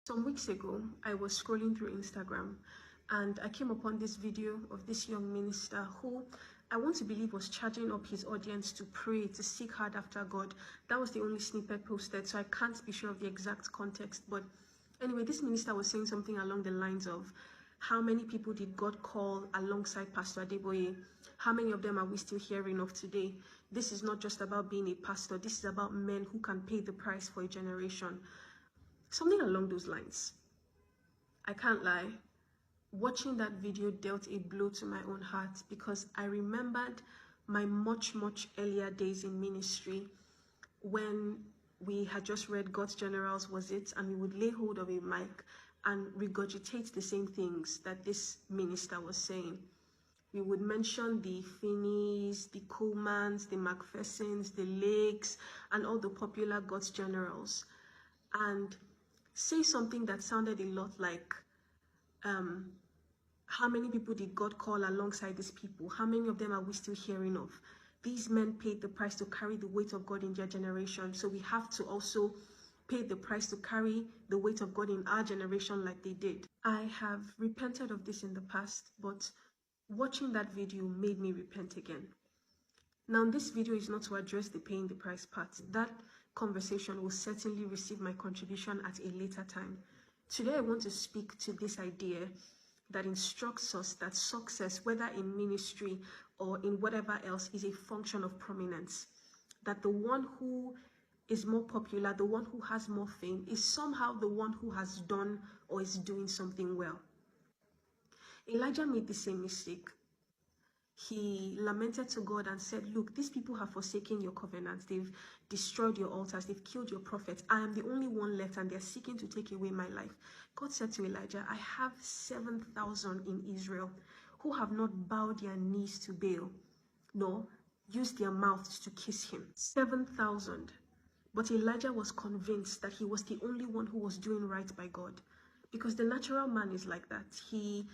Some weeks ago, I was scrolling through Instagram and I came upon this video of this young minister who I want to believe was charging up his audience to pray, to seek hard after God. That was the only snippet posted, so I can't be sure of the exact context. But anyway, this minister was saying something along the lines of, how many people did God call alongside Pastor Adeboye? How many of them are we still hearing of today? This is not just about being a pastor. This is about men who can pay the price for a generation. Something along those lines. I can't lie. Watching that video dealt a blow to my own heart because I remembered my much earlier days in ministry when we had just read God's Generals Was It, and we would lay hold of a mic and regurgitate the same things that this minister was saying. We would mention the Finneys, the Colemans, the McPhersons, the Lakes, and all the popular God's Generals, and say something that sounded a lot like, how many people did God call alongside these people? How many of them are we still hearing of? These men paid the price to carry the weight of God in their generation, so we have to also pay the price to carry the weight of God in our generation like they did. I have repented of this in the past, but watching that video made me repent again. Now, this video is not to address the paying the price part. That conversation will certainly receive my contribution at a later time. Today, I want to speak to this idea that instructs us that success, whether in ministry or in whatever else, is a function of prominence. That the one who is more popular, the one who has more fame, is somehow the one who has done or is doing something well. Elijah made the same mistake. He lamented to God and said, look, these people have forsaken your covenants. They've destroyed your altars. They've killed your prophets. I am the only one left and they're seeking to take away my life. God said to Elijah, I have 7,000 in Israel who have not bowed their knees to Baal, nor used their mouths to kiss him. 7,000. But Elijah was convinced that he was the only one who was doing right by God. Because the natural man is like that. He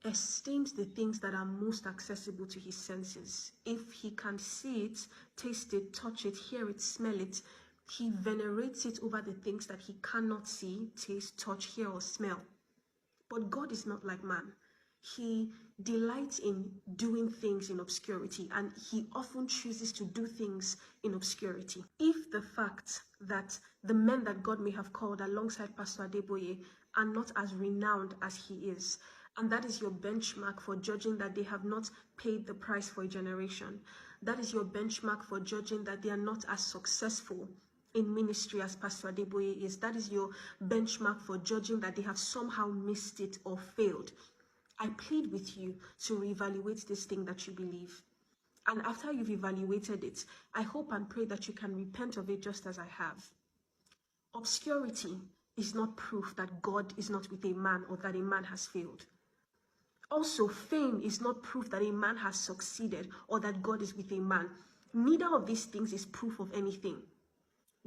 esteems the things that are most accessible to his senses. If he can see it, taste it, touch it, hear it, smell it, he venerates it over the things that he cannot see, taste, touch, hear, or smell. But God is not like man. He delights in doing things in obscurity, and he often chooses to do things in obscurity. If the fact that the men that God may have called alongside Pastor Adeboye are not as renowned as he is, and that is your benchmark for judging that they have not paid the price for a generation, that is your benchmark for judging that they are not as successful in ministry as Pastor Adeboye is, that is your benchmark for judging that they have somehow missed it or failed, I plead with you to reevaluate this thing that you believe. And after you've evaluated it, I hope and pray that you can repent of it just as I have. Obscurity is not proof that God is not with a man or that a man has failed. Also, fame is not proof that a man has succeeded or that God is with a man. Neither of these things is proof of anything.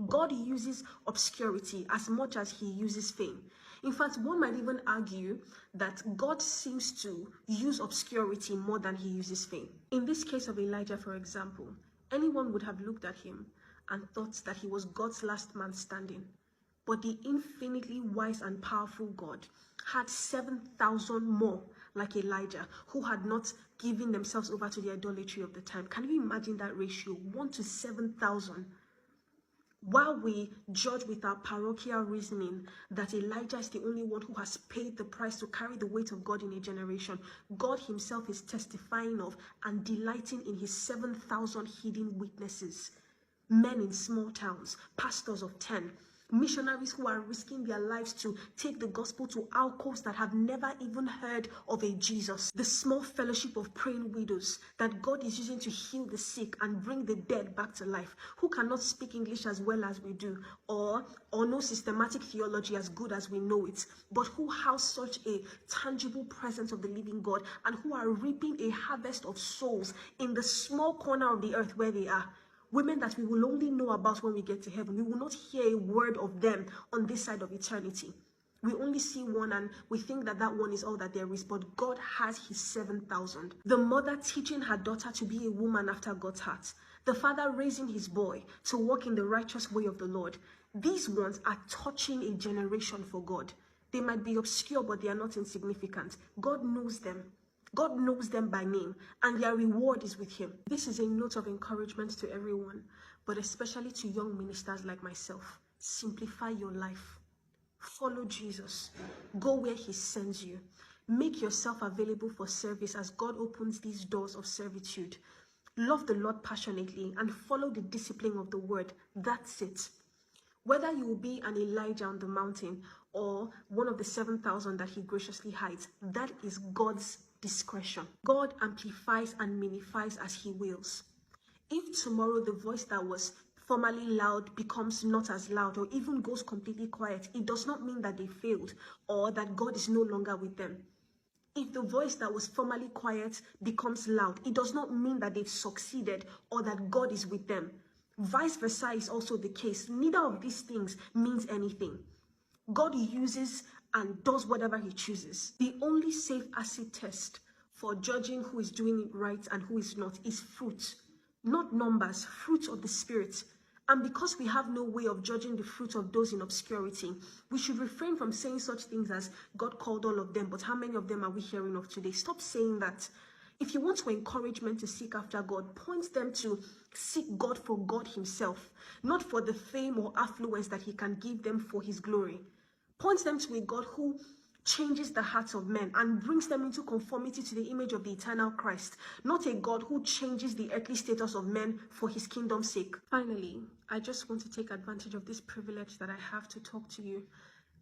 God uses obscurity as much as he uses fame. In fact, one might even argue that God seems to use obscurity more than he uses fame. In this case of Elijah, for example, anyone would have looked at him and thought that he was God's last man standing. But the infinitely wise and powerful God had 7,000 more like Elijah who had not given themselves over to the idolatry of the time. Can you imagine that ratio? 1 to 7,000. While we judge with our parochial reasoning that Elijah is the only one who has paid the price to carry the weight of God in a generation, God himself is testifying of and delighting in his 7,000 hidden witnesses. Men in small towns, pastors of 10, missionaries who are risking their lives to take the gospel to alcoves that have never even heard of a Jesus. The small fellowship of praying widows that God is using to heal the sick and bring the dead back to life, who cannot speak English as well as we do, or know systematic theology as good as we know it, but who house such a tangible presence of the living God and who are reaping a harvest of souls in the small corner of the earth where they are. Women that we will only know about when we get to heaven. We will not hear a word of them on this side of eternity. We only see one and we think that that one is all that there is, but God has his 7,000. The mother teaching her daughter to be a woman after God's heart. The father raising his boy to walk in the righteous way of the Lord. These ones are touching a generation for God. They might be obscure, but they are not insignificant. God knows them. God knows them by name, and their reward is with him. This is a note of encouragement to everyone, but especially to young ministers like myself. Simplify your life. Follow Jesus. Go where he sends you. Make yourself available for service as God opens these doors of servitude. Love the Lord passionately and follow the discipline of the word. That's it. Whether you will be an Elijah on the mountain or one of the 7,000 that he graciously hides, that is God's discretion. God amplifies and minifies as he wills. If tomorrow the voice that was formerly loud becomes not as loud or even goes completely quiet, it does not mean that they failed or that God is no longer with them. If the voice that was formerly quiet becomes loud, it does not mean that they've succeeded or that God is with them. Vice versa is also the case. Neither of these things means anything. God uses and does whatever he chooses. The only safe acid test for judging who is doing it right and who is not is fruit, not numbers, fruit of the Spirit. And because we have no way of judging the fruit of those in obscurity, we should refrain from saying such things as God called all of them, but how many of them are we hearing of today? Stop saying that. If you want to encourage men to seek after God, point them to seek God for God himself, not for the fame or affluence that he can give them for his glory. Point them to a God who changes the hearts of men and brings them into conformity to the image of the eternal Christ, not a God who changes the earthly status of men for his kingdom's sake. Finally, I just want to take advantage of this privilege that I have to talk to you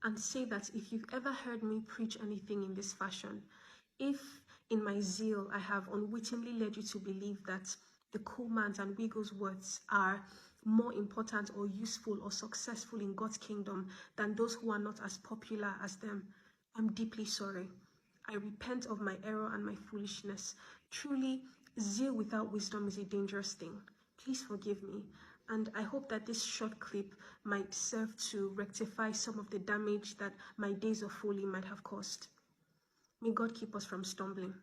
and say that if you've ever heard me preach anything in this fashion, if in my zeal I have unwittingly led you to believe that the Kuhlmans and Wigglesworths are more important or useful or successful in God's kingdom than those who are not as popular as them, I'm deeply sorry. I repent of my error and my foolishness. Truly, zeal without wisdom is a dangerous thing. Please forgive me. And I hope that this short clip might serve to rectify some of the damage that my days of folly might have caused. May God keep us from stumbling.